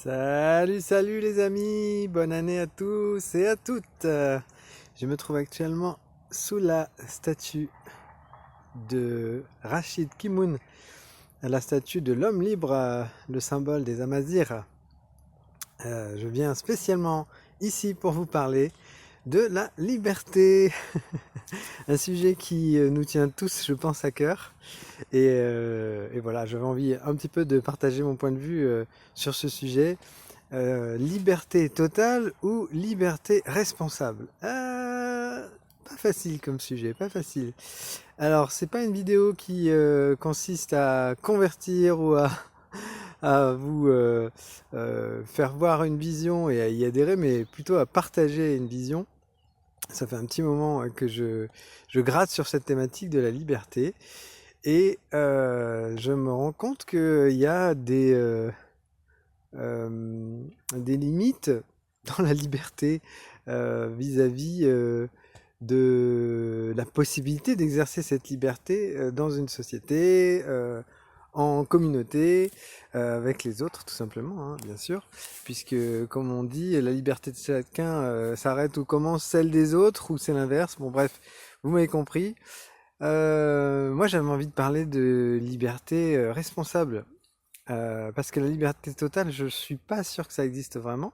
Salut, salut les amis, bonne année à tous et à toutes. Je me trouve actuellement sous la statue de Rachid Kimoun, la statue de l'homme libre, le symbole des Amazirs. Je viens spécialement ici pour vous parler de la liberté, un sujet qui nous tient tous, je pense, à cœur. Et voilà, j'avais envie un petit peu de partager mon point de vue sur ce sujet. Liberté totale ou liberté responsable? Pas facile comme sujet, pas facile. Alors, c'est pas une vidéo qui consiste à convertir ou à vous faire voir une vision et à y adhérer, mais plutôt à partager une vision. Ça fait un petit moment que je gratte sur cette thématique de la liberté et je me rends compte qu'il y a des limites dans la liberté vis-à-vis de la possibilité d'exercer cette liberté dans une société, en communauté, avec les autres tout simplement, hein, bien sûr, puisque comme on dit, la liberté de chacun s'arrête où commence celle des autres, ou c'est l'inverse, bon bref, vous m'avez compris. Moi j'avais envie de parler de liberté responsable. Parce que la liberté totale, je suis pas sûr que ça existe vraiment.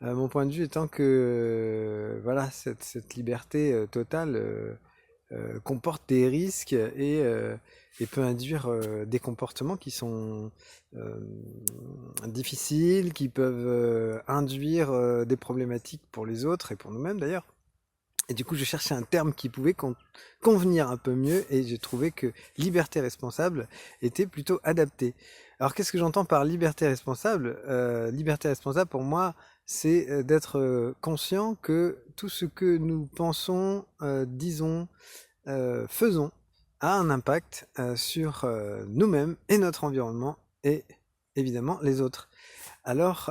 Mon point de vue étant que voilà, cette liberté totale comporte des risques et peut induire des comportements qui sont euh, difficiles, qui peuvent induire des problématiques pour les autres et pour nous-mêmes d'ailleurs. Et du coup, je cherchais un terme qui pouvait convenir un peu mieux et j'ai trouvé que liberté responsable était plutôt adapté. Alors, qu'est-ce que j'entends par liberté responsable? Liberté responsable, pour moi, c'est d'être conscient que tout ce que nous pensons, disons, faisons a un impact sur nous-mêmes et notre environnement et évidemment les autres. Alors,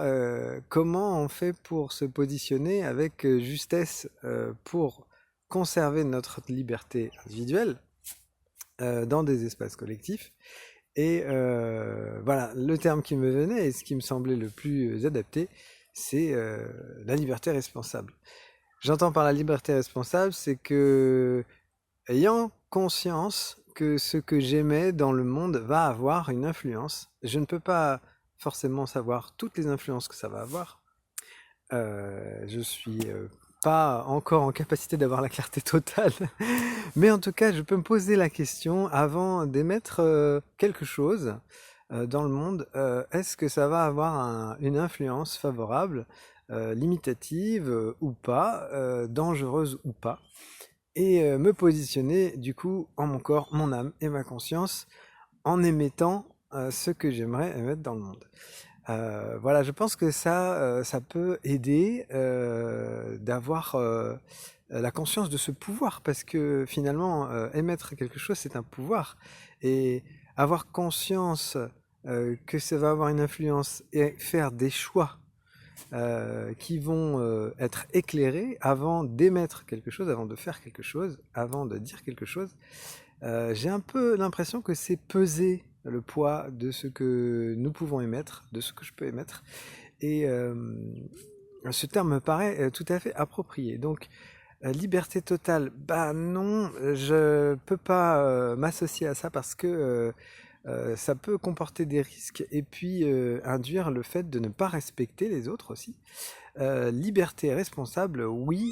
comment on fait pour se positionner avec justesse pour conserver notre liberté individuelle dans des espaces collectifs? Et voilà, le terme qui me venait et ce qui me semblait le plus adapté, c'est la liberté responsable. J'entends par la liberté responsable, c'est que, ayant conscience que ce que j'émets dans le monde va avoir une influence, je ne peux pas forcément savoir toutes les influences que ça va avoir. Je suis pas encore en capacité d'avoir la clarté totale, mais en tout cas, je peux me poser la question avant d'émettre quelque chose dans le monde. Est-ce que ça va avoir une influence favorable, limitative ou pas, dangereuse ou pas? Et me positionner du coup en mon corps, mon âme et ma conscience en émettant ce que j'aimerais émettre dans le monde. Voilà, je pense que ça peut aider d'avoir la conscience de ce pouvoir, parce que finalement, émettre quelque chose, c'est un pouvoir. Et avoir conscience que ça va avoir une influence et faire des choix qui vont être éclairés avant d'émettre quelque chose, avant de faire quelque chose, avant de dire quelque chose. J'ai un peu l'impression que c'est peser le poids de ce que nous pouvons émettre, de ce que je peux émettre. Et ce terme me paraît tout à fait approprié. Donc, liberté totale, bah non, je peux pas m'associer à ça parce que ça peut comporter des risques et puis induire le fait de ne pas respecter les autres aussi. Liberté responsable, oui,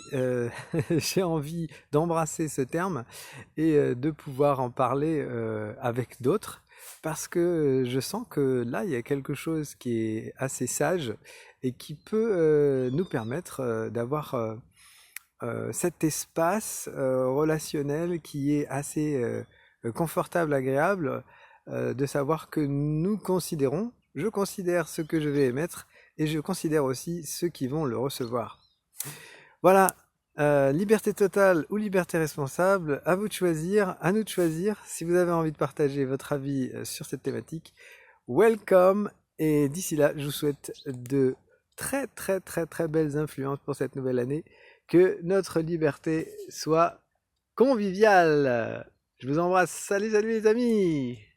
j'ai envie d'embrasser ce terme et de pouvoir en parler avec d'autres, parce que je sens que là, il y a quelque chose qui est assez sage et qui peut nous permettre d'avoir cet espace relationnel qui est assez confortable, agréable, de savoir que nous considérons, je considère ce que je vais émettre et je considère aussi ceux qui vont le recevoir. Voilà, liberté totale ou liberté responsable, à vous de choisir, à nous de choisir. Si vous avez envie de partager votre avis sur cette thématique, welcome. Et d'ici là, je vous souhaite de très très très très belles influences pour cette nouvelle année. Que notre liberté soit conviviale. Je vous embrasse. Salut, salut les amis!